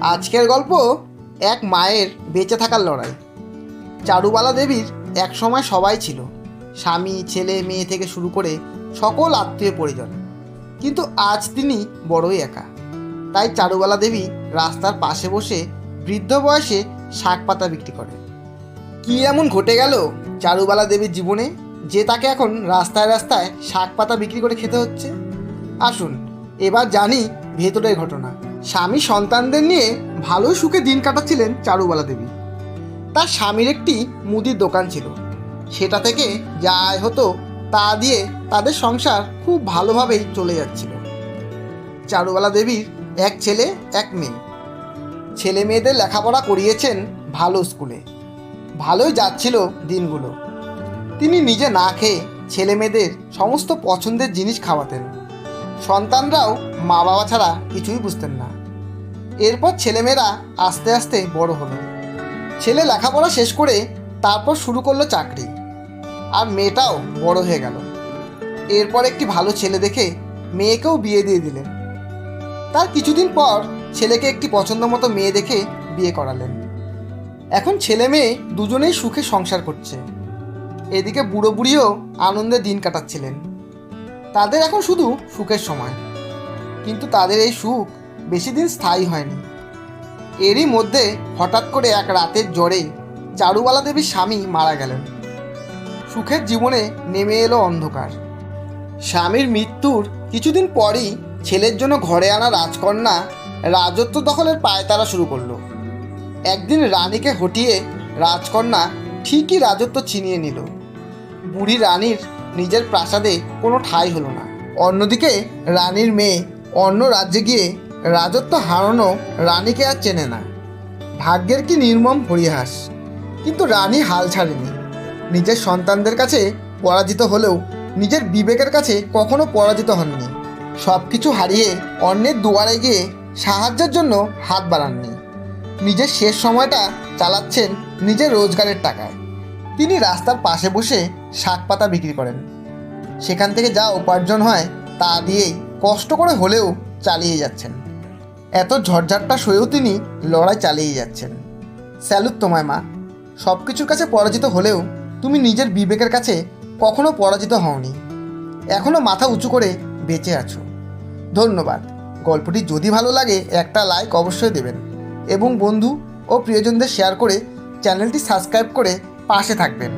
আজকের গল্প এক মায়ের বেঁচে থাকার লড়াই। চারুবালা দেবীর এক সময় সবাই ছিল, স্বামী, ছেলে, মেয়ে থেকে শুরু করে সকল আত্মীয় পরিজন। কিন্তু আজ তিনি বড়ই একা। তাই চারুবালা দেবী রাস্তার পাশে বসে বৃদ্ধ বয়সে শাক পাতা বিক্রি করে। কী এমন ঘটে গেল চারুবালা দেবীর জীবনে যে তাকে এখন রাস্তায় রাস্তায় শাক পাতা বিক্রি করে খেতে হচ্ছে? আসুন এবার জানি ভেতরের ঘটনা। স্বামী সন্তানদের নিয়ে ভালোই সুখে দিন কাটাচ্ছিলেন চারুবালা দেবী। তার স্বামীর একটি মুদির দোকান ছিল, সেটা থেকে যা আয় হতো তা দিয়ে তাদের সংসার খুব ভালোভাবেই চলে যাচ্ছিল। চারুবালা দেবীর এক ছেলে, এক মেয়ে। ছেলে মেয়েদের লেখাপড়া করিয়েছেন ভালো স্কুলে, ভালোই যাচ্ছিল দিনগুলো। তিনি নিজে না খেয়ে ছেলে মেয়েদের সমস্ত পছন্দের জিনিস খাওয়াতেন। সন্তানরাও মা বাবা ছাড়া কিছুই বুঝতেন না। এরপর ছেলেমেয়েরা আস্তে আস্তে বড় হলো। ছেলে লেখাপড়া শেষ করে তারপর শুরু করলো চাকরি, আর মেয়েটাও বড় হয়ে গেল। এরপর একটি ভালো ছেলে দেখে মেয়েকেও বিয়ে দিয়ে দিলেন। তার কিছুদিন পর ছেলেকে একটি পছন্দ মতো মেয়ে দেখে বিয়ে করালেন। এখন ছেলে মেয়ে দুজনেই সুখে সংসার করছে। এদিকে বুড়ো বুড়িও আনন্দে দিন কাটাচ্ছিলেন। তাদের এখন শুধু সুখের সময়, কিন্তু তাদের এই সুখ বেশি দিন স্থায়ী হয়নি। এরই মধ্যে হঠাৎ করে এক রাতের জ্বরে চারুবালা দেবীর স্বামী মারা গেলেন। সুখের জীবনে নেমে এলো অন্ধকার। স্বামীর মৃত্যুর কিছুদিন পরই ছেলের জন্য ঘরে আনা রাজকন্যা রাজত্ব দখলের পায়তারা শুরু করলো। একদিন রানীকে হটিয়ে রাজকন্যা ঠিকই রাজত্ব ছিনিয়ে নিল। বুড়ি রানীর নিজের প্রাসাদে কোনো ঠাঁই হলো না। অন্যদিকে রানীর মেয়ে অন্য রাজ্যে গিয়ে রাজত্ব হারানো রানীকে আর চেনে না। ভাগ্যের কি নির্মম পরিহাস! কিন্তু রানী হাল ছাড়েনি। নিজের সন্তানদের কাছে পরাজিত হলেও নিজের বিবেকের কাছে কখনো পরাজিত হননি। সব কিছু হারিয়ে অন্যের দুয়ারে গিয়ে সাহায্যের জন্য হাত বাড়াননি। নিজের শেষ সময়টা চালাচ্ছেন নিজের রোজগারের টাকায়। তিনি রাস্তার পাশে বসে শাক পাতা বিক্রি করেন। সেখান থেকে যা উপার্জন হয় তা দিয়েই কষ্ট করে হলেও চালিয়ে যাচ্ছেন। এত ঝড়ঝাপটা সয়েও তিনি লড়াই চালিয়ে যাচ্ছেন। স্যালুট তোমায় মা! সব কিছুর কাছে পরাজিত হলেও তুমি নিজের বিবেকের কাছে কখনো পরাজিত হওনি। এখনও মাথা উঁচু করে বেঁচে আছো। ধন্যবাদ। গল্পটি যদি ভালো লাগে একটা লাইক অবশ্যই দেবেন, এবং বন্ধু ও প্রিয়জনদের শেয়ার করে চ্যানেলটি সাবস্ক্রাইব করে পাশে থাকবেন।